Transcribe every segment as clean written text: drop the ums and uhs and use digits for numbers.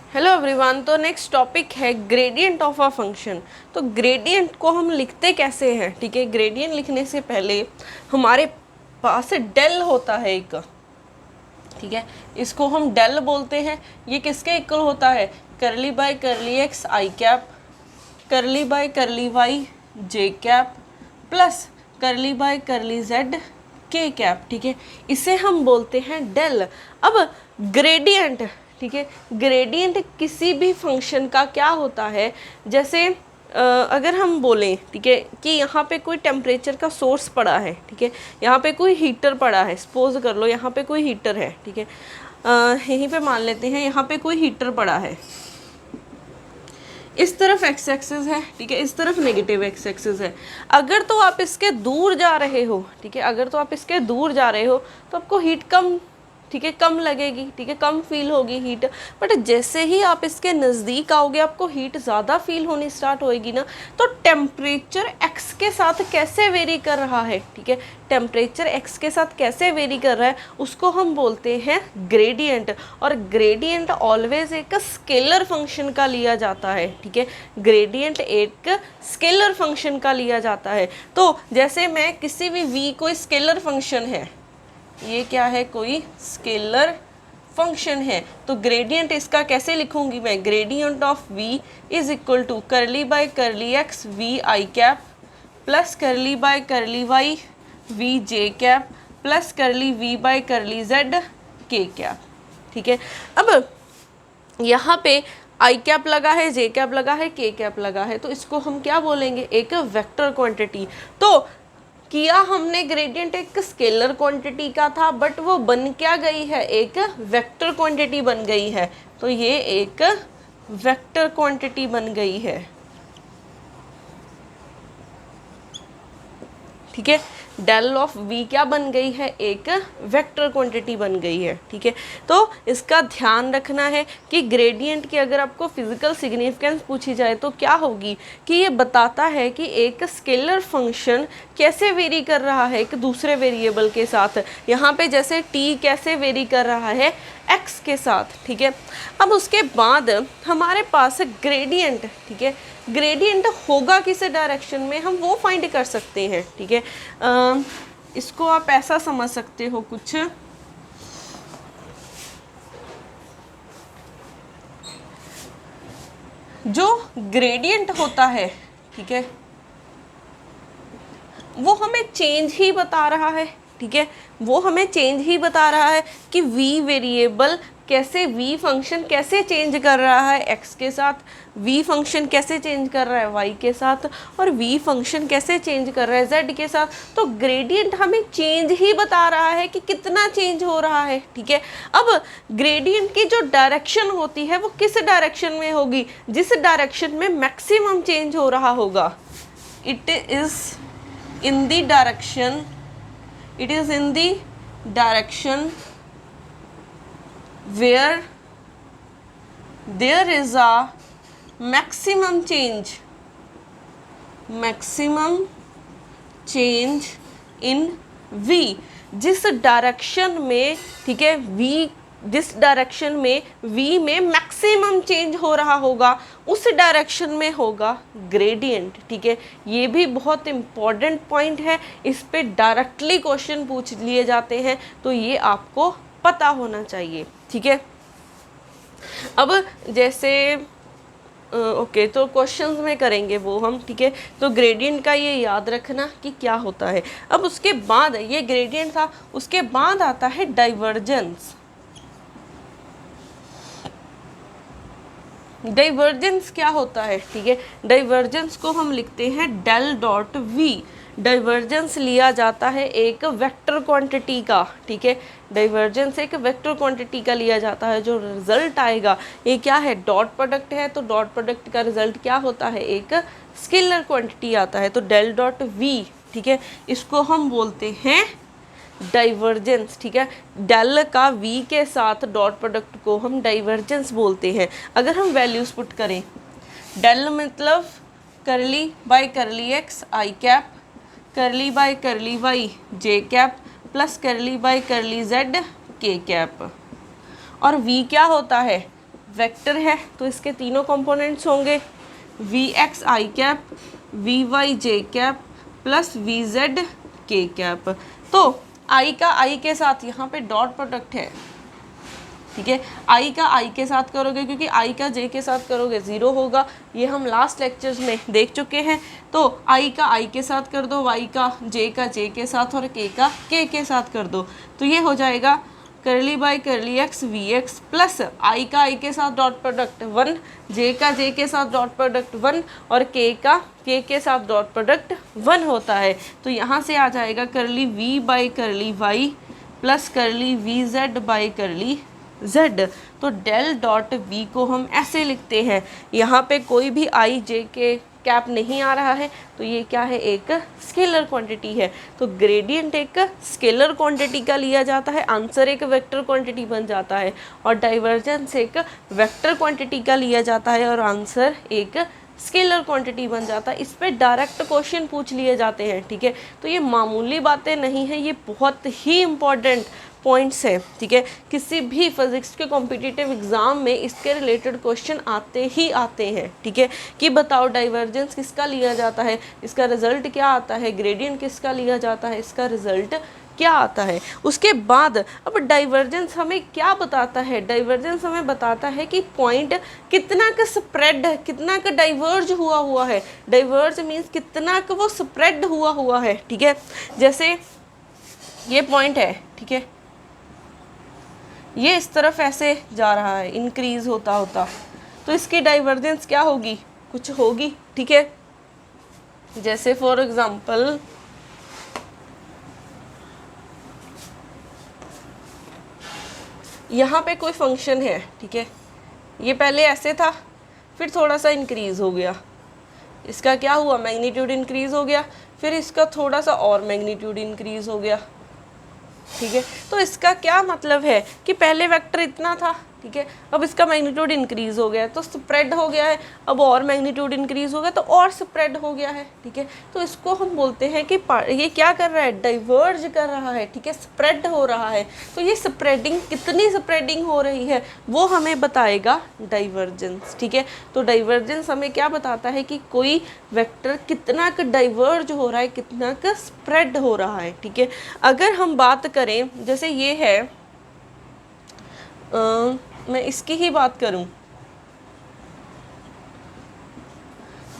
Hello everyone. तो next topic है gradient of a function. तो ग्रेडियंट को हम लिखते कैसे हैं, ठीक है। ग्रेडियंट लिखने से पहले हमारे पास डेल होता है एक, ठीक है, इसको हम डेल बोलते हैं। ये किसके इक्वल होता है, curly by curly x I cap, curly by curly Y J cap, plus curly by curly Z के कैप, ठीक है। इसे हम बोलते हैं डेल। अब ग्रेडियंट, ठीक है, ग्रेडियंट किसी भी फंक्शन का क्या होता है, जैसे अगर हम बोलें, ठीक है, कि यहाँ पे कोई टेम्परेचर का सोर्स पड़ा है, ठीक है, यहाँ पे कोई हीटर पड़ा है, सपोज कर लो यहाँ पे कोई हीटर है, ठीक है, यहीं पे मान लेते हैं यहाँ पे कोई हीटर पड़ा है। इस तरफ एक्स एक्सिस है, ठीक है, इस तरफ नेगेटिव एक्स एक्सिस है। अगर तो आप इसके दूर जा रहे हो, ठीक है, अगर तो आप इसके दूर जा रहे हो तो आपको हीट कम, ठीक है, कम लगेगी, ठीक है, कम फील होगी हीट। बट जैसे ही आप इसके नज़दीक आओगे आपको हीट ज़्यादा फील होनी स्टार्ट होएगी ना। तो टेम्परेचर एक्स के साथ कैसे वेरी कर रहा है, ठीक है, टेम्परेचर एक्स के साथ कैसे वेरी कर रहा है उसको हम बोलते हैं ग्रेडियंट। और ग्रेडियंट ऑलवेज एक स्केलर फंक्शन का लिया जाता है, ठीक है, ग्रेडियंट एक स्केलर फंक्शन का लिया जाता है। तो जैसे मैं किसी भी v कोई स्केलर फंक्शन है, ये क्या है, कोई स्केलर फंक्शन है, तो ग्रेडियंट इसका कैसे लिखूंगी मैं, gradient of v is equal to curly by curly X V I cap plus curly by curly Y V J cap plus curly V by curly Z के कैप, ठीक है। अब यहाँ पे आई कैप लगा है, जे कैप लगा है, के कैप लगा है, तो इसको हम क्या बोलेंगे, एक वेक्टर क्वांटिटी। तो किया हमने ग्रेडियंट एक स्केलर क्वांटिटी का था, बट वो बन क्या गई है, एक वेक्टर क्वांटिटी बन गई है। तो ये एक वेक्टर क्वांटिटी बन गई है, ठीक है। डेल ऑफ v क्या बन गई है, एक वेक्टर क्वांटिटी बन गई है, ठीक है। तो इसका ध्यान रखना है कि ग्रेडियंट की अगर आपको फिजिकल सिग्निफिकेंस पूछी जाए तो क्या होगी, कि ये बताता है कि एक स्केलर फंक्शन कैसे वेरी कर रहा है एक दूसरे वेरिएबल के साथ। यहाँ पे जैसे t कैसे वेरी कर रहा है x के साथ, ठीक है। अब उसके बाद हमारे पास ग्रेडियंट, ठीक है, ग्रेडियंट होगा किस डायरेक्शन में हम वो फाइंड कर सकते हैं, ठीक है। इसको आप ऐसा समझ सकते हो कुछ, जो ग्रेडियंट होता है, ठीक है, वो हमें चेंज ही बता रहा है, ठीक है, वो हमें चेंज ही बता रहा है कि v वेरिएबल कैसे, v फंक्शन कैसे चेंज कर रहा है x के साथ, v फंक्शन कैसे चेंज कर रहा है y के साथ, और v फंक्शन कैसे चेंज कर रहा है z के साथ। तो ग्रेडियंट हमें चेंज ही बता रहा है कि कितना चेंज हो रहा है, ठीक है। अब ग्रेडियंट की जो डायरेक्शन होती है वो किस डायरेक्शन में होगी, जिस डायरेक्शन में मैक्सिमम चेंज हो रहा होगा। It is in the direction, it is in the direction where there is a maximum change in v। जिस डायरेक्शन में, ठीक है, v जिस डायरेक्शन में v में मैक्सिमम चेंज हो रहा होगा उस डायरेक्शन में होगा ग्रेडियंट, ठीक है। ये भी बहुत इम्पॉर्टेंट पॉइंट है, इस पे डायरेक्टली क्वेश्चन पूछ लिए जाते हैं, तो ये आपको पता होना चाहिए, ठीक है। अब जैसे ओके, तो क्वेश्चंस में करेंगे वो हम, ठीक है। तो ग्रेडियंट का ये याद रखना कि क्या होता है। अब उसके बाद ये ग्रेडियंट था, उसके बाद आता है डाइवर्जेंस। डाइवर्जेंस क्या होता है, ठीक है, डाइवर्जेंस को हम लिखते हैं डेल डॉट वी। डाइवर्जेंस लिया जाता है एक वेक्टर क्वांटिटी का, ठीक है, डाइवर्जेंस एक वेक्टर क्वांटिटी का लिया जाता है। जो रिजल्ट आएगा ये क्या है, डॉट प्रोडक्ट है, तो डॉट प्रोडक्ट का रिजल्ट क्या होता है, एक स्केलर क्वांटिटी आता है, तो डेल डॉट वी, ठीक है, इसको हम बोलते हैं डाइवर्जेंस, ठीक है। डेल का v के साथ डॉट प्रोडक्ट को हम डाइवर्जेंस बोलते हैं। अगर हम वैल्यूज पुट करें, डेल मतलब curly by curly x I cap, curly by curly Y J cap plus curly by curly Z के कैप, और v क्या होता है, वेक्टर है तो इसके तीनों कंपोनेंट्स होंगे V x I cap, we Y J cap plus V Z के कैप। तो आई का आई के साथ यहाँ पे डॉट प्रोडक्ट है, ठीक है। आई का आई के साथ करोगे क्योंकि आई का जे के साथ करोगे 0 होगा, ये हम लास्ट लेक्चर्स में देख चुके हैं। तो आई का आई के साथ कर दो, वाई का जे के साथ और के का के साथ कर दो। तो ये हो जाएगा करली बाई करली X V X plus I का आई के साथ डॉट प्रोडक्ट 1, जे का जे के साथ डॉट प्रोडक्ट 1 और के का के साथ डॉट प्रोडक्ट 1 होता है। तो यहाँ से आ जाएगा curly V by curly Y plus curly V Z by curly Z. तो डेल डॉट वी को हम ऐसे लिखते हैं, यहाँ पे कोई भी आई जे के कैप नहीं आ रहा है तो ये क्या है, एक स्केलर क्वांटिटी है। तो ग्रेडियंट एक स्केलर क्वांटिटी का लिया जाता है, आंसर एक वेक्टर क्वांटिटी बन जाता है, और डाइवर्जेंस एक वेक्टर क्वांटिटी का लिया जाता है और आंसर एक स्केलर क्वांटिटी बन जाता है। इस पे डायरेक्ट क्वेश्चन पूछ लिए जाते हैं, ठीक है। तो ये मामूली बातें नहीं है, ये बहुत ही इम्पॉर्टेंट पॉइंट्स है, ठीक है। किसी भी फिजिक्स के कॉम्पिटिटिव एग्जाम में इसके रिलेटेड क्वेश्चन आते ही आते हैं, ठीक है। कि बताओ डाइवर्जेंस किसका लिया जाता है, इसका रिजल्ट क्या आता है, ग्रेडियंट किसका लिया जाता है, इसका रिजल्ट क्या आता है। उसके बाद अब डाइवर्जेंस हमें क्या बताता है, डाइवर्जेंस हमें बताता है कि पॉइंट कितना का स्प्रेड है, कितना का डाइवर्ज हुआ है। डाइवर्ज मीन्स कितना का वो स्प्रेड हुआ है, ठीक है। जैसे ये पॉइंट है, ठीक है, ये इस तरफ ऐसे जा रहा है इंक्रीज होता तो इसकी डाइवर्जेंस क्या होगी, कुछ होगी, ठीक है। जैसे फॉर एग्जांपल यहाँ पे कोई फंक्शन है, ठीक है, ये पहले ऐसे था फिर थोड़ा सा इंक्रीज हो गया, इसका क्या हुआ, मैग्नीट्यूड इंक्रीज हो गया, फिर इसका थोड़ा सा और मैग्नीट्यूड इंक्रीज हो गया, ठीक है। तो इसका क्या मतलब है कि पहले वेक्टर इतना था, ठीक है, अब इसका मैग्नीट्यूड इंक्रीज हो गया है तो स्प्रेड हो गया है, अब और मैग्नीट्यूड इंक्रीज हो गया तो और स्प्रेड हो गया है, ठीक है। तो इसको हम बोलते हैं कि ये क्या कर रहा है, डाइवर्ज कर रहा है, ठीक है, स्प्रेड हो रहा है। तो ये स्प्रेडिंग, कितनी स्प्रेडिंग हो रही है वो हमें बताएगा डाइवर्जेंस, ठीक है। तो डाइवर्जेंस हमें क्या बताता है कि कोई वेक्टर कितना का डाइवर्ज हो रहा है, कितना का स्प्रेड हो रहा है, ठीक है। अगर हम बात करें जैसे ये है, मैं इसकी ही बात करूं,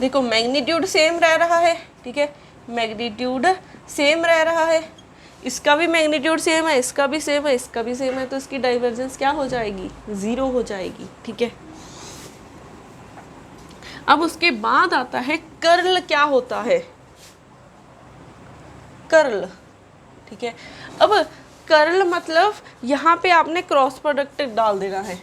देखो मैग्नीट्यूड सेम रह रहा है, ठीक है, मैग्नीट्यूड सेम रह रहा है, इसका भी मैग्नीट्यूड सेम है, इसका भी सेम है, इसका भी सेम है, तो इसकी डाइवर्जेंस क्या हो जाएगी, 0 हो जाएगी, ठीक है। अब उसके बाद आता है कर्ल, क्या होता है कर्ल, ठीक है। अब कर्ल मतलब यहाँ पे आपने क्रॉस प्रोडक्ट डाल देना है,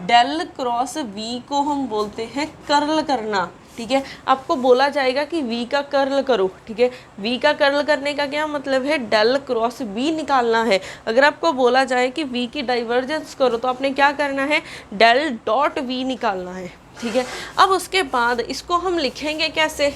डेल क्रॉस वी को हम बोलते हैं कर्ल करना, ठीक है। आपको बोला जाएगा कि वी का कर्ल करो, ठीक है। वी का कर्ल करने का क्या मतलब है, डेल क्रॉस वी निकालना है। अगर आपको बोला जाए कि वी की डाइवर्जेंस करो तो आपने क्या करना है, डेल डॉट वी निकालना है, ठीक है। अब उसके बाद इसको हम लिखेंगे कैसे,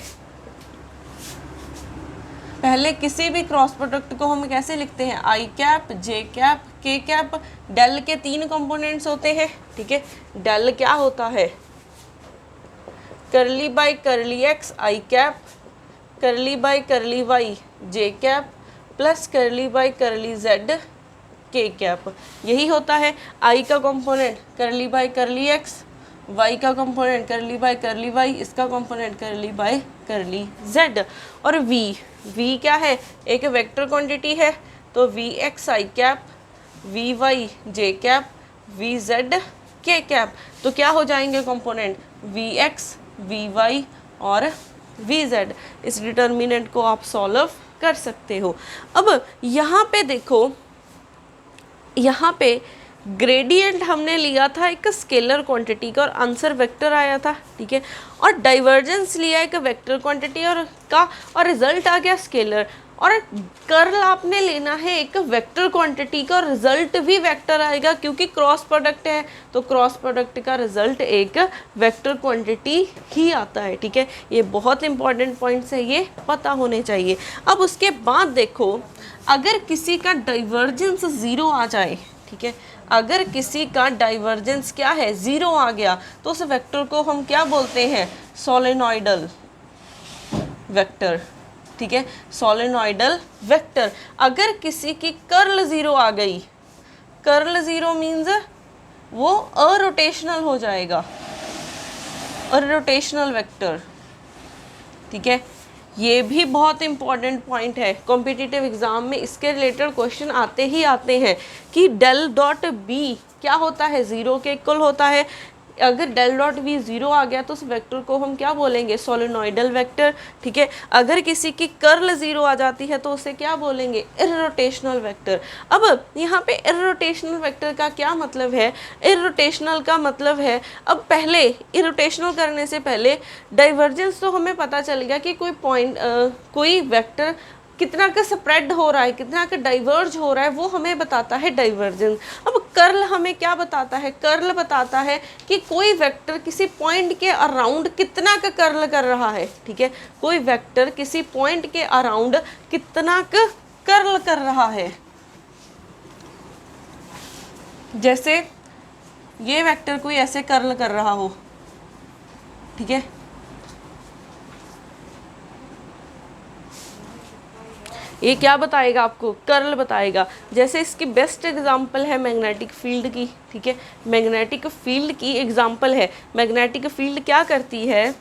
पहले किसी भी क्रॉस प्रोडक्ट को हम कैसे लिखते हैं, आई कैप जे कैप के कैप। डेल के 3 कंपोनेंट्स होते हैं, ठीक है। डेल क्या होता है, करली बाई करली x I cap, curly by curly Y J cap plus curly by curly Z के कैप। यही होता है आई का कंपोनेंट करली बाई करली एक्स, वाई का component curly by curly y, इसका component curly by curly z. और v क्या है, एक वेक्टर क्वांटिटी है, तो v x I cap, we Y J cap, v Z के कैप। तो क्या हो जाएंगे component, we x we Y और वी जेड। इस डिटर्मिनेंट को आप सॉल्व कर सकते हो। अब यहाँ पे देखो, यहाँ पे ग्रेडियंट हमने लिया था एक स्केलर क्वांटिटी का और आंसर वेक्टर आया था, ठीक है। और डाइवर्जेंस लिया एक वेक्टर क्वांटिटी और रिजल्ट आ गया स्केलर। और कर्ल आपने लेना है एक वेक्टर क्वांटिटी का और रिजल्ट भी वेक्टर आएगा, क्योंकि क्रॉस प्रोडक्ट है तो क्रॉस प्रोडक्ट का रिजल्ट एक वेक्टर क्वांटिटी ही आता है, ठीक है। ये बहुत इंपॉर्टेंट पॉइंट्स है, ये पता होने चाहिए। अब उसके बाद देखो, अगर किसी का डाइवर्जेंस 0 आ जाए, ठीक है, अगर किसी का डाइवर्जेंस क्या है, ज़ीरो आ गया, तो उस वेक्टर को हम क्या बोलते हैं, सोलेनॉइडल वेक्टर, ठीक है, सोलेनॉइडल वेक्टर। अगर किसी की कर्ल ज़ीरो आ गई, कर्ल ज़ीरो मीन्स वो अरोटेशनल हो जाएगा, अरोटेशनल वेक्टर, ठीक है। ये भी बहुत इंपॉर्टेंट पॉइंट है, कॉम्पिटिटिव एग्जाम में इसके रिलेटेड क्वेश्चन आते ही आते हैं कि डेल डॉट बी क्या होता है, ज़ीरो के इक्वल होता है। अगर डेल डॉट बी ज़ीरो आ गया तो उस वेक्टर को हम क्या बोलेंगे, सोलेनॉइडल वेक्टर, ठीक है। अगर किसी की कर्ल ज़ीरो आ जाती है तो उसे क्या बोलेंगे, इररोटेशनल वेक्टर। अब यहाँ पे इररोटेशनल वेक्टर का क्या मतलब है, इररोटेशनल का मतलब है, अब पहले इररोटेशनल करने से पहले डाइवर्जेंस तो हमें पता चल गया कि कोई पॉइंट कोई वेक्टर कितना का स्प्रेड हो रहा है, कितना का डाइवर्ज हो रहा है, वो हमें बताता है डाइवर्जेंस। अब कर्ल हमें क्या बताता है, कर्ल बताता है कि कोई वेक्टर किसी पॉइंट के अराउंड कितना का कर्ल कर रहा है, ठीक है, कोई वेक्टर किसी पॉइंट के अराउंड कितना का कर्ल कर रहा है। जैसे ये वेक्टर कोई ऐसे कर्ल कर रहा हो, ठीक है, ये क्या बताएगा आपको, कर्ल बताएगा। जैसे इसकी बेस्ट एग्जांपल है मैग्नेटिक फील्ड की, ठीक है, मैग्नेटिक फील्ड की एग्जांपल है। मैग्नेटिक फील्ड क्या करती है,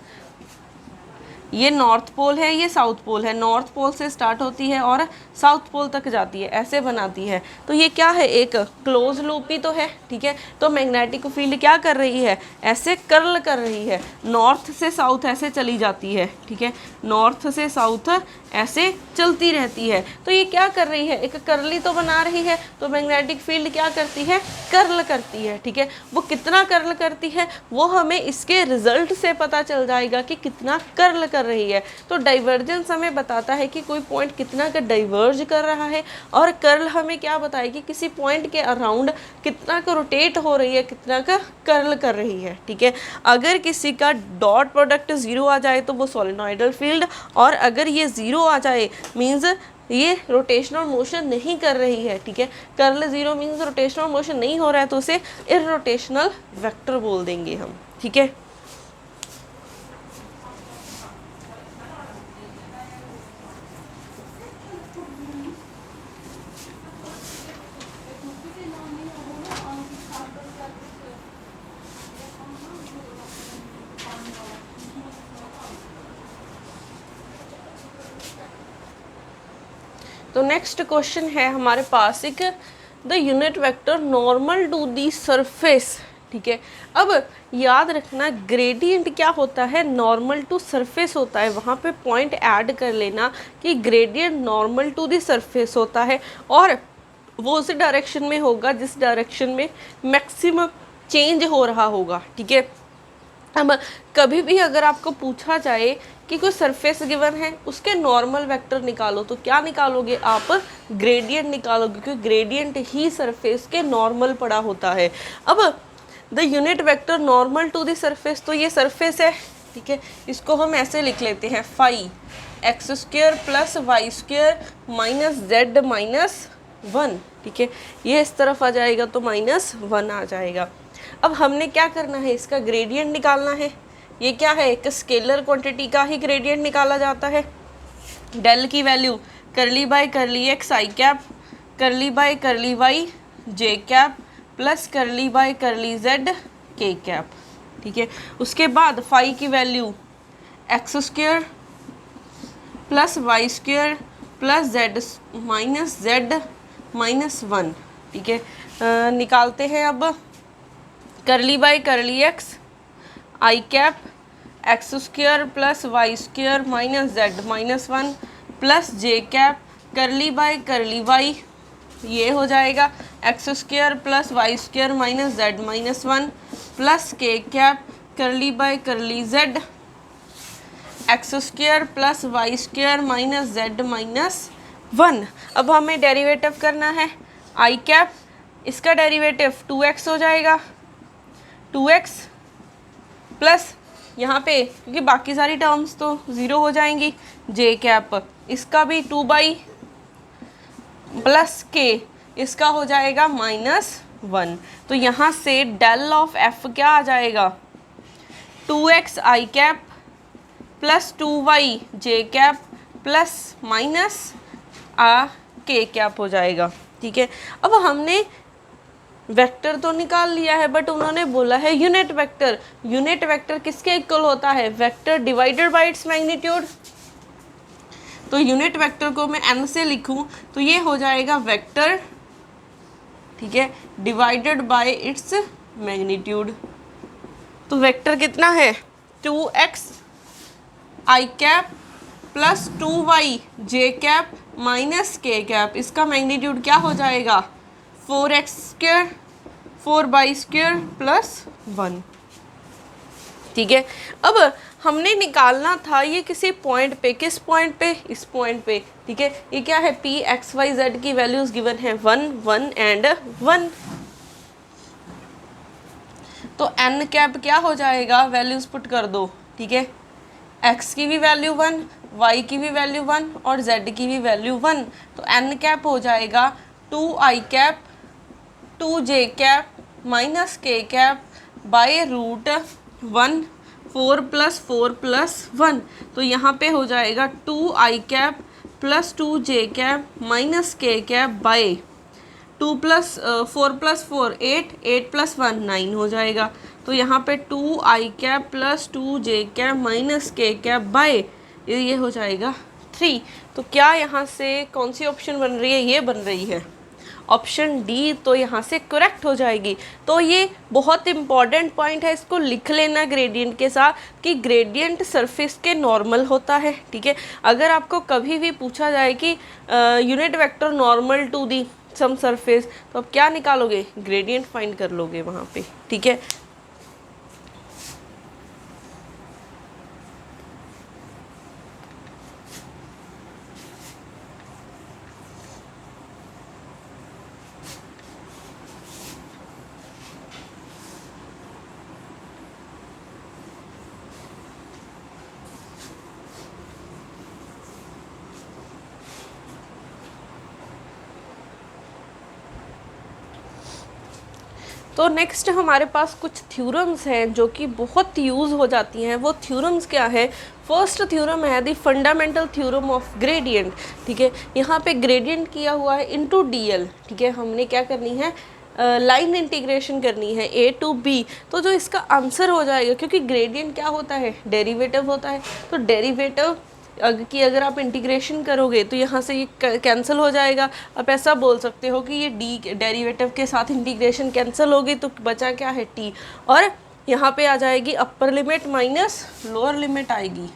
ये नॉर्थ पोल है, ये साउथ पोल है, नॉर्थ पोल से स्टार्ट होती है और साउथ पोल तक जाती है, ऐसे बनाती है। तो ये क्या है, एक क्लोज लूप ही तो है, ठीक है। तो मैग्नेटिक फील्ड क्या कर रही है, ऐसे कर्ल कर रही है, नॉर्थ से साउथ ऐसे चली जाती है, ठीक है, नॉर्थ से साउथ ऐसे चलती रहती है। तो ये क्या कर रही है, एक कर्ली तो बना रही है। तो मैग्नेटिक फील्ड क्या करती है, कर्ल करती है, ठीक है। वो कितना कर्ल करती है वो हमें इसके रिजल्ट से पता चल जाएगा कि कितना कर्ल कर रही है। तो डाइवर्जेंस हमें बताता है कि कोई पॉइंट कितना का डाइवर्ज कर रहा है, और कर्ल हमें क्या बताएगी, किसी पॉइंट के अराउंड कितना का रोटेट हो रही है, कितना का कर्ल कर रही है, ठीक है। अगर किसी का डॉट प्रोडक्ट ज़ीरो आ जाए तो वो सोलेनॉइडल फील्ड, और अगर ये ज़ीरो आ जाए मीन्स ये रोटेशनल मोशन नहीं कर रही है, ठीक है। Curl zero means rotational motion नहीं हो रहा है, तो उसे इररोटेशनल वेक्टर बोल देंगे हम, ठीक है। तो नेक्स्ट क्वेश्चन है हमारे पास एक, the unit vector normal to the surface, ठीक है। अब याद रखना ग्रेडियंट क्या होता है, नॉर्मल टू सरफेस होता है। वहाँ पे पॉइंट ऐड कर लेना कि gradient normal to the surface होता है, और वो उस डायरेक्शन में होगा जिस डायरेक्शन में मैक्सिमम चेंज हो रहा होगा, ठीक है। अब कभी भी अगर आपको पूछा जाए कि कोई सरफेस गिवन है, उसके नॉर्मल वेक्टर निकालो, तो क्या निकालोगे आप, ग्रेडियंट निकालोगे, क्योंकि ग्रेडियंट ही सरफेस के नॉर्मल पड़ा होता है। अब the unit vector normal to the surface, तो ये सरफेस है, ठीक है, इसको हम ऐसे लिख लेते हैं, phi X square plus Y square minus Z minus 1, ठीक है। ये इस तरफ आ जाएगा तो -1 आ जाएगा। अब हमने क्या करना है, इसका ग्रेडियंट निकालना है। ये क्या है, एक स्केलर क्वांटिटी का ही ग्रेडियंट निकाला जाता है। डेल की value curly by curly x I cap, curly by curly Y J cap, plus curly by curly Z के कैप, ठीक है। उसके बाद फाई की value X square plus Y square plus Z minus 1, ठीक है। निकालते हैं अब, curly by curly x I cap X square plus Y square minus Z minus 1 प्लस J cap curly by curly Y, ये हो जाएगा X square plus Y square minus Z minus 1 plus k cap curly by curly z x square plus Y square minus Z minus 1। अब हमें derivative करना है, आई cap इसका derivative 2x हो जाएगा, 2x प्लस यहाँ पे क्योंकि बाकी सारी टर्म्स तो 0 हो जाएंगी, जे कैप इसका भी 2 बाई प्लस के इसका हो जाएगा 1। तो यहाँ से डेल ऑफ एफ क्या आ जाएगा, 2x आई कैप प्लस 2y जे cap plus minus k cap हो जाएगा। ठीक है, अब हमने वेक्टर तो निकाल लिया है, बट उन्होंने बोला है यूनिट वेक्टर। यूनिट वेक्टर किसके इक्वल होता है, vector divided by its magnitude. तो यूनिट वेक्टर को मैं n से लिखूं तो ये हो जाएगा वेक्टर, ठीक है, डिवाइडेड बाय इट्स मैग्नीट्यूड। तो वेक्टर कितना है, 2x आई कैप प्लस 2y जे कैप माइनस के कैप, इसका मैग्नीट्यूड क्या हो जाएगा, 4x square 4y square plus 1। ठीक है, अब हमने निकालना था ये किसी पॉइंट पे, किस पॉइंट पे, इस पॉइंट पे। ठीक है, ये क्या है, p x y z की वैल्यूज गिवन है 1 1 एंड 1। तो n कैप क्या हो जाएगा, वैल्यूज पुट कर दो। ठीक है, x की भी वैल्यू 1, y की भी वैल्यू 1 और z की भी वैल्यू 1। तो n कैप हो जाएगा 2i cap 2j cap minus k cap by root 1 4 plus 4 plus 1। तो यहाँ पे हो जाएगा 2i cap plus 2j cap minus k cap by 2 plus 4 plus 4 8 8 plus 1 9 हो जाएगा। तो यहाँ पे 2i cap plus 2j cap minus k cap by ये हो जाएगा 3। तो क्या यहाँ से कौन सी ऑप्शन बन रही है, ये बन रही है ऑप्शन डी। तो यहाँ से करेक्ट हो जाएगी। तो ये बहुत इंपॉर्टेंट पॉइंट है, इसको लिख लेना ग्रेडियंट के साथ कि ग्रेडियंट सरफेस के नॉर्मल होता है। ठीक है, अगर आपको कभी भी पूछा जाए कि unit vector normal to the some surface, तो आप क्या निकालोगे, ग्रेडियंट फाइंड कर लोगे वहाँ पे। ठीक है, तो नेक्स्ट हमारे पास कुछ थ्योरम्स हैं जो कि बहुत यूज़ हो जाती हैं। वो थ्योरम्स क्या है, फर्स्ट थ्योरम है the fundamental theorem of gradient. ठीक है, यहाँ पे ग्रेडियंट किया हुआ है इनटू डीएल। ठीक है, हमने क्या करनी है, लाइन इंटीग्रेशन करनी है a टू b। तो जो इसका आंसर हो जाएगा, क्योंकि ग्रेडियंट क्या होता है, डेरिवेटिव होता है। तो डेरिवेटिव की अगर आप इंटीग्रेशन करोगे तो यहाँ से ये कैंसिल हो जाएगा। आप ऐसा बोल सकते हो कि ये डी डेरिवेटिव के साथ इंटीग्रेशन कैंसिल होगी, तो बचा क्या है, टी। और यहाँ पे आ जाएगी upper limit minus lower limit आएगी,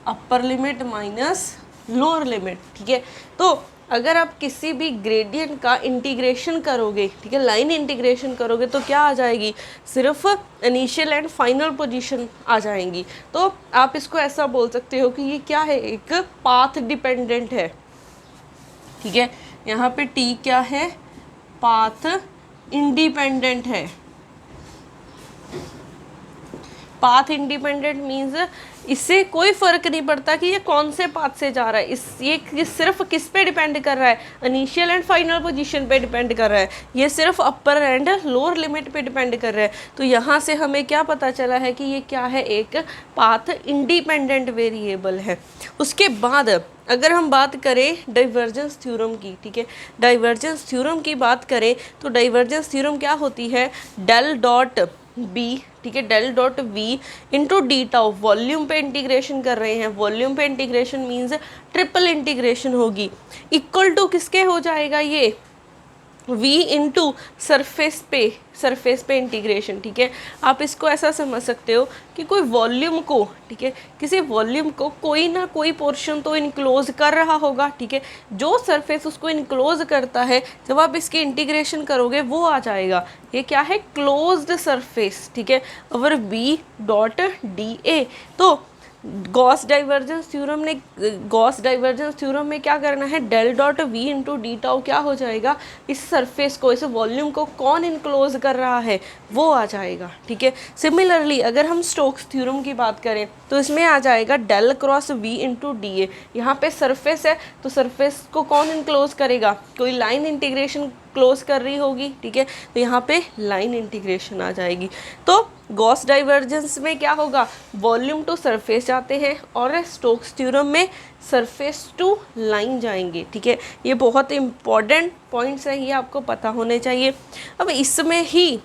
upper limit minus lower limit. ठीक है, तो अगर आप किसी भी ग्रेडियंट का इंटीग्रेशन करोगे, ठीक है, लाइन इंटीग्रेशन करोगे, तो क्या आ जाएगी, सिर्फ इनिशियल एंड फाइनल पोजीशन आ जाएंगी। तो आप इसको ऐसा बोल सकते हो कि ये क्या है, एक पाथ डिपेंडेंट है। ठीक है, यहाँ पे टी क्या है, पाथ इंडिपेंडेंट है। पाथ इंडिपेंडेंट मीन्स इससे कोई फर्क नहीं पड़ता कि ये कौन से पाथ से जा रहा है, ये सिर्फ किस पे डिपेंड कर रहा है, इनिशियल एंड फाइनल पोजीशन पे डिपेंड कर रहा है। ये सिर्फ अपर एंड लोअर लिमिट पे डिपेंड कर रहा है। तो यहाँ से हमें क्या पता चला है कि ये क्या है, एक पाथ इंडिपेंडेंट वेरिएबल है। उसके बाद अगर हम बात करें डाइवर्जेंस थ्योरम की, ठीक है, डाइवर्जेंस थ्योरम की बात करें तो डाइवर्जेंस थ्योरम क्या होती है, डेल डॉट बी, ठीक है, del dot V into D tau, volume पे इंटीग्रेशन कर रहे हैं। वॉल्यूम पे इंटीग्रेशन मीन्स ट्रिपल इंटीग्रेशन होगी, इक्वल टू किसके हो जाएगा, ये v इंटू सरफेस पे इंटीग्रेशन। ठीक है, आप इसको ऐसा समझ सकते हो कि कोई वॉल्यूम को, ठीक है, किसी वॉल्यूम को कोई ना कोई पोर्शन तो इनक्लोज कर रहा होगा। ठीक है, जो सरफेस उसको इनक्लोज करता है, जब आप इसकी इंटीग्रेशन करोगे वो आ जाएगा, ये क्या है, क्लोज्ड सरफेस। ठीक है, over b dot D A. तो गॉस डाइवर्जेंस थ्योरम में क्या करना है, del dot V into D tau क्या हो जाएगा, इस सरफेस को, इस वॉल्यूम को कौन इनक्लोज कर रहा है वो आ जाएगा। ठीक है, सिमिलरली अगर हम स्टोक्स थ्योरम की बात करें तो इसमें आ जाएगा del cross V into D A. यहाँ पे सरफेस है तो सरफेस को कौन इनक्लोज करेगा, कोई लाइन इंटीग्रेशन क्लोज कर रही होगी, ठीक है, तो यहाँ पे लाइन इंटीग्रेशन आ जाएगी। तो गॉस डाइवर्जेंस में क्या होगा, वॉल्यूम टू सरफेस जाते हैं और स्टोक्स थ्योरम में सरफेस टू लाइन जाएंगे, ठीक है। ये बहुत इंपॉर्टेंट पॉइंट्स हैं, ये आपको पता होने चाहिए। अब इसमें ही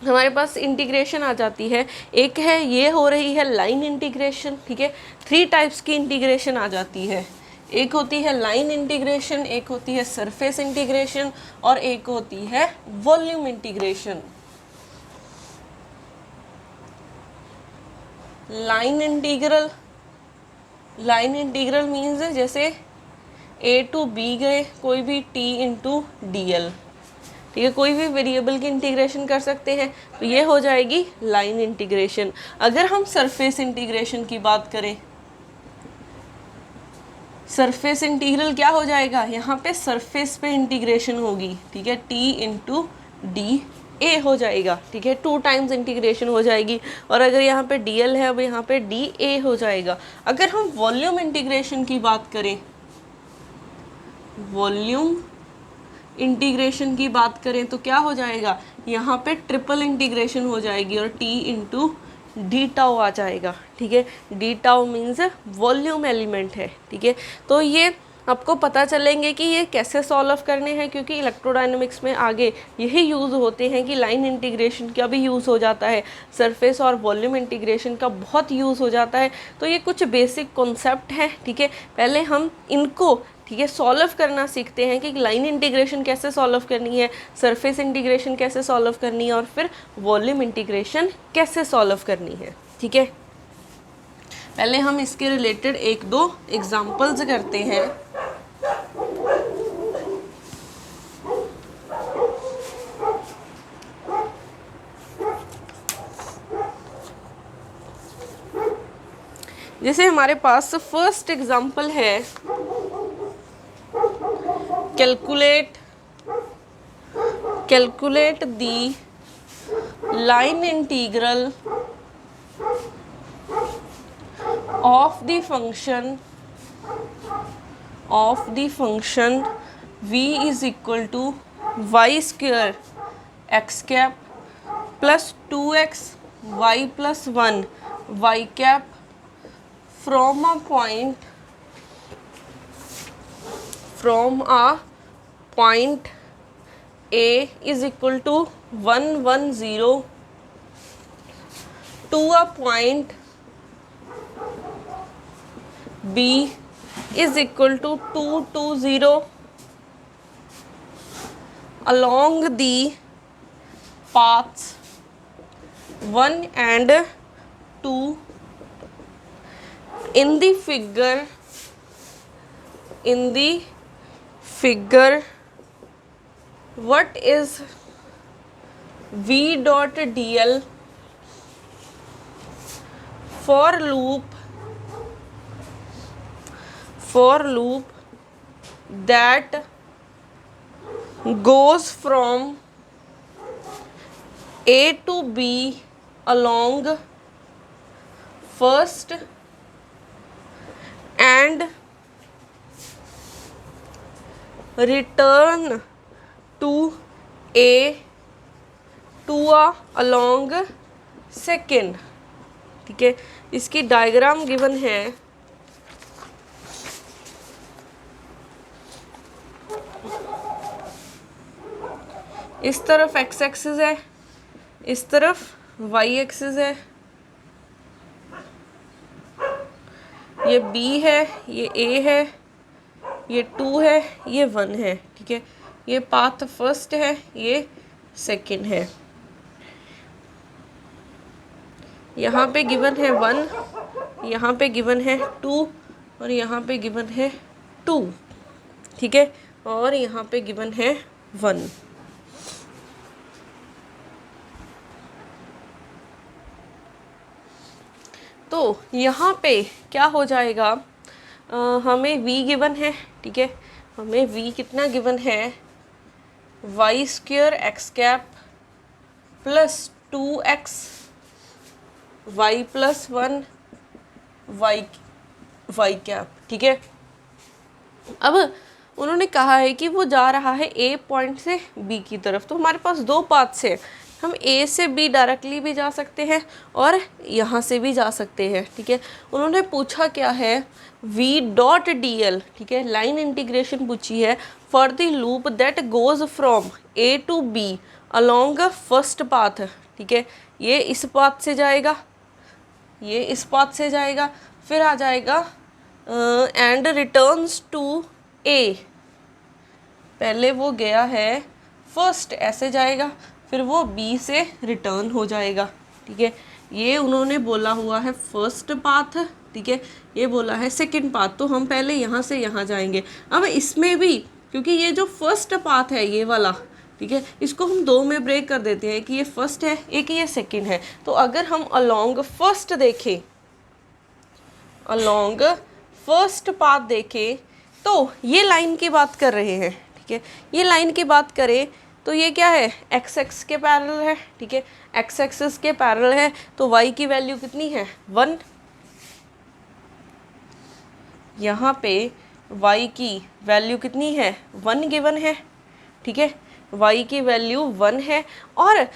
हमारे पास इंटीग्रेशन आ जाती है, एक है ये हो रही है लाइन इंटीग्रेशन, ठीक है। 3 टाइप्स की इंटीग्रेशन आ जाती है, एक होती है लाइन इंटीग्रेशन, एक होती है सरफेस इंटीग्रेशन और एक होती है volume integration. Line integral means जैसे a टू b गए, कोई भी t इंटू डी एल, ठीक है, कोई भी वेरिएबल की इंटीग्रेशन कर सकते हैं, तो ये हो जाएगी लाइन इंटीग्रेशन। अगर हम सरफेस इंटीग्रेशन की बात करें, सरफेस इंटीग्रल क्या हो जाएगा, यहाँ पे सरफेस पे इंटीग्रेशन होगी, ठीक है, t इंटू डी ए हो जाएगा, ठीक है, 2 टाइम्स इंटीग्रेशन हो जाएगी। और अगर यहाँ पे dl है, अब यहाँ पे डी ए हो जाएगा। अगर हम वॉल्यूम इंटीग्रेशन की बात करें, वॉल्यूम इंटीग्रेशन की बात करें तो क्या हो जाएगा, यहाँ पे ट्रिपल इंटीग्रेशन हो जाएगी और t इंटू डी टाउ आ जाएगा, ठीक है। D tau means volume element है, ठीक है। तो ये आपको पता चलेंगे कि ये कैसे सॉल्व करने हैं, क्योंकि इलेक्ट्रोडायनेमिक्स में आगे यही यूज़ होते हैं कि लाइन इंटीग्रेशन का भी यूज़ हो जाता है, सरफेस और वॉल्यूम इंटीग्रेशन का बहुत यूज़ हो जाता है। तो ये कुछ बेसिक कॉन्सेप्ट हैं, ठीक है। पहले हम इनको, ठीक है, सॉल्व करना सीखते हैं कि लाइन इंटीग्रेशन कैसे सॉल्व करनी है, सरफेस इंटीग्रेशन कैसे सॉल्व करनी है और फिर वॉल्यूम इंटीग्रेशन कैसे सॉल्व करनी है, ठीक है। पहले हम इसके रिलेटेड 1-2 एग्जांपल्स करते हैं। जैसे हमारे पास फर्स्ट एग्जांपल है, calculate the line integral of the function v is equal to y square x cap plus 2x y plus 1 y cap from a point A is equal to 1, 1, 0 to a point B is equal to 2, 2, 0 along the paths 1 and 2 in the figure what is v dot dl for loop that goes from A to B along first and return to A to a along second, ठीक है। इसकी diagram given है, इस तरफ x axis है, इस तरफ y axis है, ये b है, ये a है, ये 2 है, ये 1 है, ठीक है। ये पाथ फर्स्ट है, ये सेकंड है। यहाँ पे गिवन है 1, यहाँ पे गिवन है 2 और यहाँ पे गिवन है 2, ठीक है, और यहाँ पे गिवन है 1। तो यहाँ पे क्या हो जाएगा, हमें v गिवन है, ठीक है, हमें v कितना गिवन है, y square x cap plus 2x y plus 1 y cap, ठीक है। अब उन्होंने कहा है कि वो जा रहा है ए पॉइंट से बी की तरफ। तो हमारे पास दो पाथ्स हैं, हम ए से बी डायरेक्टली भी जा सकते हैं और यहाँ से भी जा सकते हैं, ठीक है। उन्होंने पूछा क्या है, वी डॉट डी एल, ठीक है, लाइन इंटीग्रेशन पूछी है for the loop that goes from A to B along first path, ठीक है। ये इस पाथ से जाएगा, ये इस पाथ से जाएगा, फिर आ जाएगा एंड रिटर्न्स टू ए। पहले वो गया है फर्स्ट, ऐसे जाएगा, फिर वो बी से रिटर्न हो जाएगा, ठीक है। ये उन्होंने बोला हुआ है फर्स्ट पाथ, ठीक है, ये बोला है सेकंड पाथ। तो हम पहले यहाँ से यहाँ जाएंगे। अब इसमें भी क्योंकि ये जो फर्स्ट पाथ है ये वाला, ठीक है, इसको हम दो में ब्रेक कर देते हैं कि ये फर्स्ट है, एक ये सेकंड है। तो अगर हम अलोंग फर्स्ट देखें, अलोंग फर्स्ट पाथ देखें, तो ये लाइन की बात कर रहे हैं, ठीक है। ये लाइन की बात करें तो ये क्या है, एक्स एक्स के पैरेलल है, ठीक है, एक्स एक्सिस के पैरेलल है। तो वाई की वैल्यू कितनी है, 1। यहाँ पे वाई की वैल्यू कितनी है, 1 गिवन है, ठीक है, वाई की वैल्यू 1 है। और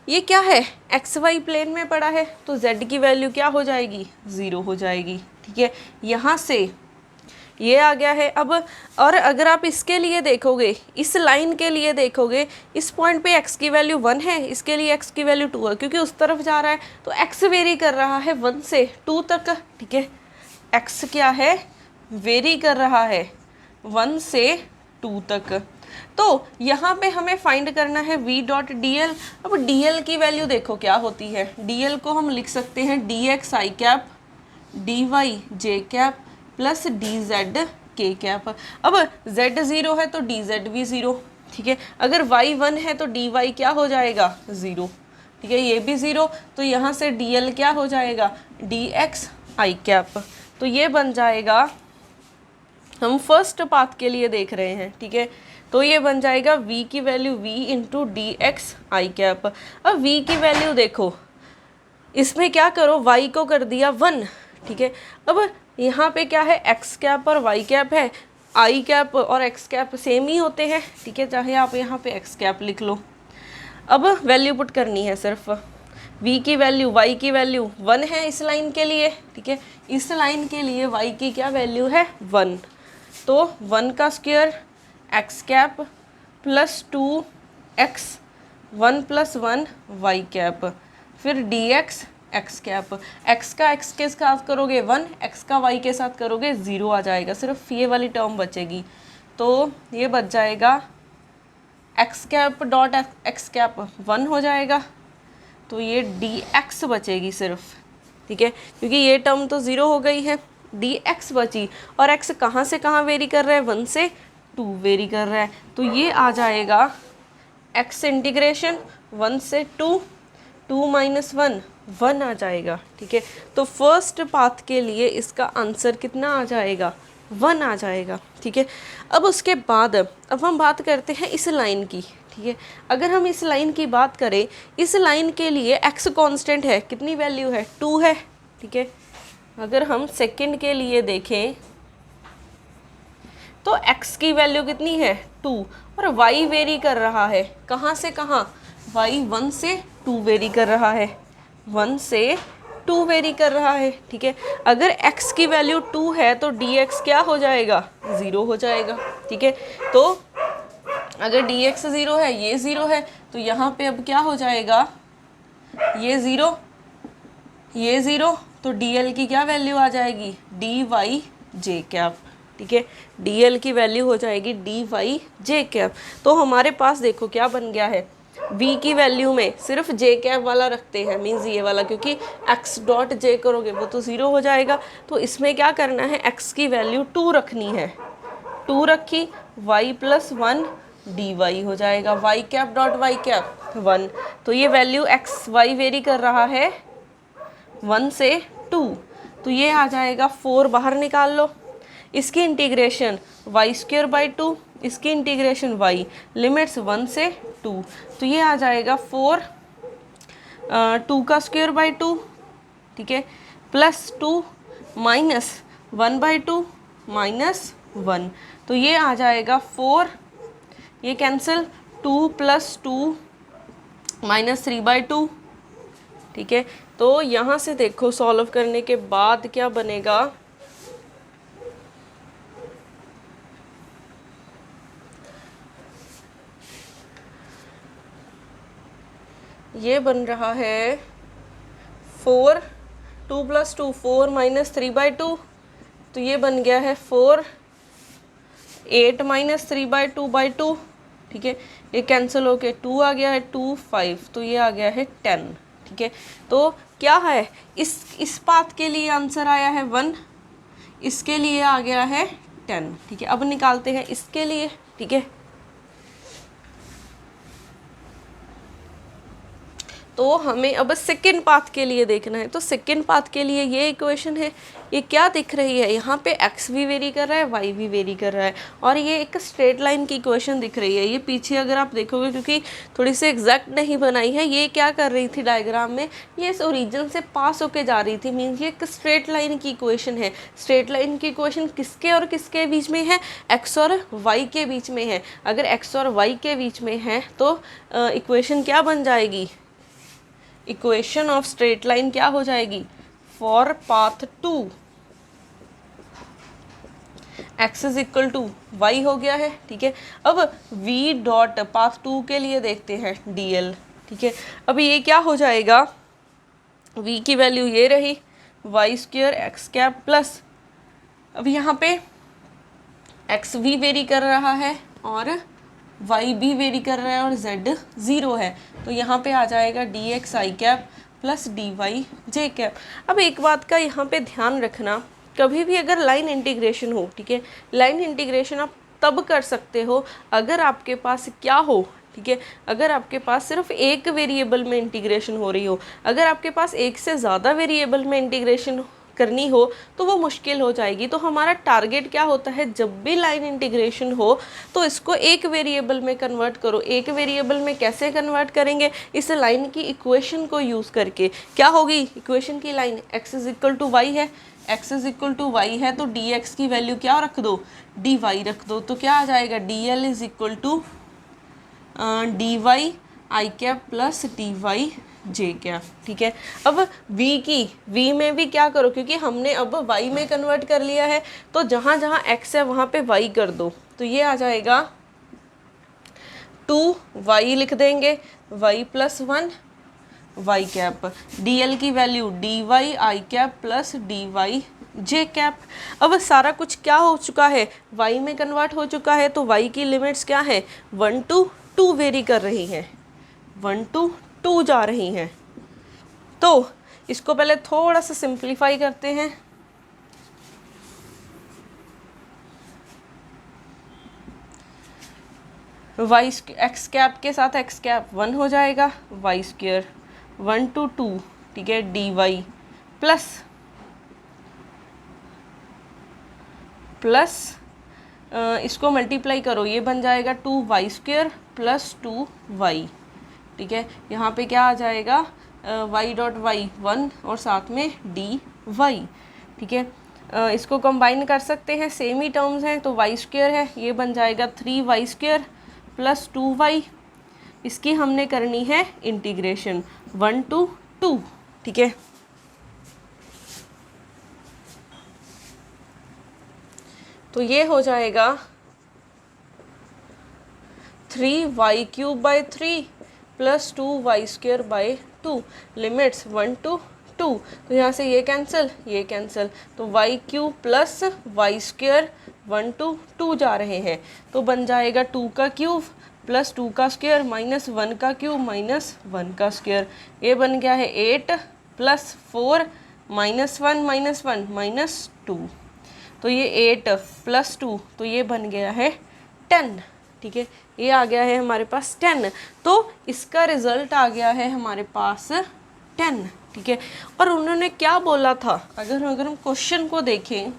ये क्या है, एक्स वाई प्लेन में पड़ा है, तो जेड की वैल्यू क्या हो जाएगी, 0 हो जाएगी, ठीक है। यहाँ से ये आ गया है। अब और अगर आप इसके लिए देखोगे, इस लाइन के लिए देखोगे, इस पॉइंट पे x की वैल्यू 1 है, इसके लिए x की वैल्यू 2 है, क्योंकि उस तरफ जा रहा है तो x वेरी कर रहा है 1 से 2 तक, ठीक है। x क्या है, वेरी कर रहा है 1 से 2 तक। तो यहाँ पे हमें फाइंड करना है v डॉट डी एल। अब डी एल की वैल्यू देखो क्या होती है, डी एल को हम लिख सकते हैं डी एक्स आई कैप डी वाई जे कैप प्लस डी जेड के कैप। अब z 0 है तो डी जेड भी 0, ठीक है। अगर y 1 है तो डी वाई क्या हो जाएगा, 0, ठीक है, ये भी 0। तो यहाँ से डी एल क्या हो जाएगा, डी एक्स आई कैप। तो ये बन जाएगा, हम फर्स्ट पाथ के लिए देख रहे हैं, ठीक है। तो ये बन जाएगा v की value v into d x आई कैप। अब v की वैल्यू देखो, इसमें क्या करो, y को कर दिया 1, ठीक है। अब यहाँ पे क्या है, x कैप और y कैप है, i कैप और x कैप सेम ही होते हैं, ठीक है, चाहे आप यहाँ पे x कैप लिख लो। अब वैल्यू पुट करनी है सिर्फ, v की वैल्यू, y की वैल्यू 1 है इस लाइन के लिए, ठीक है, इस लाइन के लिए y की क्या वैल्यू है, 1। तो 1 का square x cap plus 2x 1 plus 1 y cap, फिर dx x कैप। x का x के साथ करोगे 1, x का y के साथ करोगे 0 आ जाएगा, सिर्फ ये वाली टर्म बचेगी। तो ये बच जाएगा x cap dot x cap 1 हो जाएगा, तो ये dx बचेगी सिर्फ, ठीक है, क्योंकि ये टर्म तो 0 हो गई है, dx बची। और x कहाँ से कहाँ वेरी कर रहा है, 1 से 2 वेरी कर रहा है। तो ये आ जाएगा x इंटीग्रेशन 1 से 2, 2 माइनस 1 1 आ जाएगा, ठीक है। तो फर्स्ट पाथ के लिए इसका आंसर कितना आ जाएगा, 1 आ जाएगा, ठीक है। अब उसके बाद अब हम बात करते हैं इस लाइन की, ठीक है। अगर हम इस लाइन की बात करें, इस लाइन के लिए x कांस्टेंट है, कितनी वैल्यू है, 2 है, ठीक है। अगर हम सेकंड के लिए देखें तो x की वैल्यू कितनी है, 2, और y वेरी कर रहा है कहाँ से कहाँ, y 1 से 2 वेरी कर रहा है, 1 से 2 वेरी कर रहा है, ठीक है। अगर x की वैल्यू 2 है तो dx क्या हो जाएगा, 0 हो जाएगा, ठीक है। तो अगर dx 0 है, ये 0 है, तो यहाँ पे अब क्या हो जाएगा, ये 0, ये 0, तो dl की क्या वैल्यू आ जाएगी, dy j कैप, ठीक है, dl की वैल्यू हो जाएगी dy j कैप। तो हमारे पास देखो क्या बन गया है, v की वैल्यू में सिर्फ j कैप वाला रखते हैं, मीन्स ये वाला, क्योंकि x डॉट j करोगे वो तो 0 हो जाएगा। तो इसमें क्या करना है, x की वैल्यू 2 रखनी है, 2 रखी, y प्लस 1 dy हो जाएगा, y cap dot y cap 1। तो ये वैल्यू x y वेरी कर रहा है 1 से 2, तो ये आ जाएगा 4, बाहर निकाल लो। इसकी इंटीग्रेशन वाई स्क्वेयर बाई 2, इसकी इंटीग्रेशन y, लिमिट्स 1 से 2, तो ये आ जाएगा 4 2 का स्क्वेयर बाई 2, ठीक है, प्लस 2 माइनस 1 बाई 2 माइनस 1, तो ये आ जाएगा 4, ये कैंसिल, 2 + 2 - 3/2, ठीक है। तो यहाँ से देखो सॉल्व करने के बाद क्या बनेगा, ये बन रहा है 4, 2 + 2 4 - 3/2, तो ये बन गया है 4, 8 - 3/2/2, ठीक है। ये कैंसिल होके 2 आ गया है, 2 5, तो ये आ गया है 10, ठीक है। तो क्या है, इस पाथ के लिए आंसर आया है 1, इसके लिए आ गया है 10, ठीक है। अब निकालते हैं इसके लिए, ठीक है। तो हमें अब सेकेंड पाथ के लिए देखना है। तो सेकेंड पाथ के लिए ये इक्वेशन है, ये क्या दिख रही है, यहाँ पे x भी वेरी कर रहा है, y भी वेरी कर रहा है, और ये एक स्ट्रेट लाइन की इक्वेशन दिख रही है। ये पीछे अगर आप देखोगे, क्योंकि थोड़ी सी एग्जैक्ट नहीं बनाई है, ये क्या कर रही थी डायग्राम में, ये इस ओरिजिन से पास होके जा रही थी, मीन्स ये एक स्ट्रेट लाइन की इक्वेशन है। स्ट्रेट लाइन की इक्वेशन किसके और किसके बीच में है, x और y के बीच में है। अगर x और y के बीच में है तो इक्वेशन क्या बन जाएगी, इक्वेशन ऑफ स्ट्रेट लाइन क्या हो जाएगी, फॉर पाथ 2 x = y हो गया है, ठीक है। अब v डॉट पाथ 2 के लिए देखते हैं dl, ठीक है। अब ये क्या हो जाएगा, v की वैल्यू ये रही, y² x प्लस, अब यहाँ पे x भी वेरी कर रहा है और y भी वेरी कर रहा है और z 0 है, तो यहाँ पे आ जाएगा dxi प्लस dyj। अब एक बात का यहाँ पे ध्यान रखना, कभी भी अगर लाइन इंटीग्रेशन हो, ठीक है, लाइन इंटीग्रेशन आप तब कर सकते हो अगर आपके पास क्या हो, ठीक है, अगर आपके पास सिर्फ एक वेरिएबल में इंटीग्रेशन हो रही हो। अगर आपके पास एक से ज़्यादा वेरिएबल में इंटीग्रेशन करनी हो तो वो मुश्किल हो जाएगी। तो हमारा टारगेट क्या होता है, जब भी लाइन इंटीग्रेशन हो तो इसको एक वेरिएबल में कन्वर्ट करो। एक वेरिएबल में कैसे कन्वर्ट करेंगे, इस लाइन की इक्वेशन को यूज़ करके। क्या होगी इक्वेशन की लाइन, x = y है, x = y है, तो dx की वैल्यू क्या रख दो, dy रख दो, तो क्या आ जाएगा, dl = dy i plus dy j, ठीक है। अब v में भी क्या करो, क्योंकि हमने अब y में कन्वर्ट कर लिया है, तो जहाँ जहाँ x है वहाँ पे y कर दो, तो ये आ जाएगा 2y लिख देंगे, y + 1 y कैप, dl की value dy i plus dy j। अब सारा कुछ क्या हो चुका है, y में कन्वर्ट हो चुका है, तो y की लिमिट्स क्या है, 1 to 2 वेरी कर रही हैं, 1 to 2 जा रही हैं। तो इसको पहले थोड़ा सा सिंप्लीफाई करते हैं। x कैप के साथ x कैप 1 हो जाएगा, y² 1 to 2, ठीक है, dy प्लस इसको मल्टीप्लाई करो, ये बन जाएगा 2y² प्लस 2y, ठीक है। यहाँ पे क्या आ जाएगा, y डॉट y 1 और साथ में dy, ठीक है। इसको कंबाइन कर सकते हैं, सेम ही टर्म्स हैं, तो y² है, ये बन जाएगा 3y² प्लस 2y। इसकी हमने करनी है इंटीग्रेशन 1 to 2, ठीक है। तो ये हो जाएगा 3y³ plus 2y²/2, limits 1 to 2, तो यहाँ से ये कैंसिल, ये कैंसिल, तो y³ प्लस y² 1 to 2 जा रहे हैं, तो बन जाएगा 2 का क्यूब प्लस 2 का स्क्वायर माइनस 1 का क्यूब माइनस 1 का स्क्वायर, ये बन गया है 8 प्लस 4 माइनस 1 माइनस 1 माइनस 2, तो ये 8 प्लस 2, तो ये बन गया है 10, ठीक है। ये आ गया है हमारे पास 10, तो इसका रिजल्ट आ गया है हमारे पास 10, ठीक है। और उन्होंने क्या बोला था, अगर हम क्वेश्चन को देखें,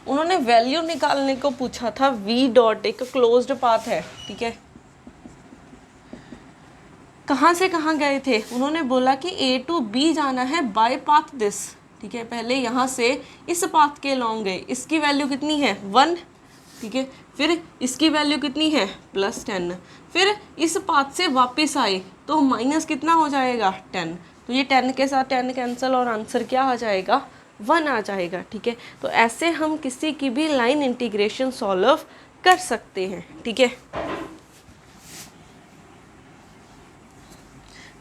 उन्होंने वैल्यू निकालने को पूछा था, v डॉट एक क्लोज्ड पाथ है, ठीक है। कहाँ से कहाँ गए थे, उन्होंने बोला कि a to b जाना है बाय पाथ दिस, ठीक है, पहले यहाँ से इस पाथ के लॉन्ग गए, इसकी वैल्यू कितनी है 1, ठीक है, फिर इसकी वैल्यू कितनी है +10, फिर इस पाथ से वापस आए तो माइनस कितना हो जाएगा 10, तो ये 10 के साथ 10 कैंसिल और आंसर क्या आ जाएगा 1 आ जाएगा। ठीक है, तो ऐसे हम किसी की भी लाइन इंटीग्रेशन सॉल्व कर सकते हैं। ठीक है,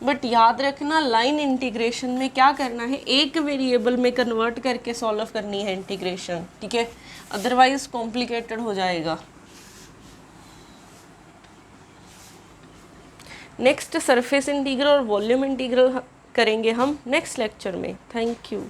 बट याद रखना लाइन इंटीग्रेशन में क्या करना है, एक वेरिएबल में कन्वर्ट करके सॉल्व करनी है इंटीग्रेशन। ठीक है, अदरवाइज कॉम्प्लिकेटेड हो जाएगा। नेक्स्ट सरफेस इंटीग्रल और वॉल्यूम इंटीग्रल करेंगे हम नेक्स्ट लेक्चर में। Thank you.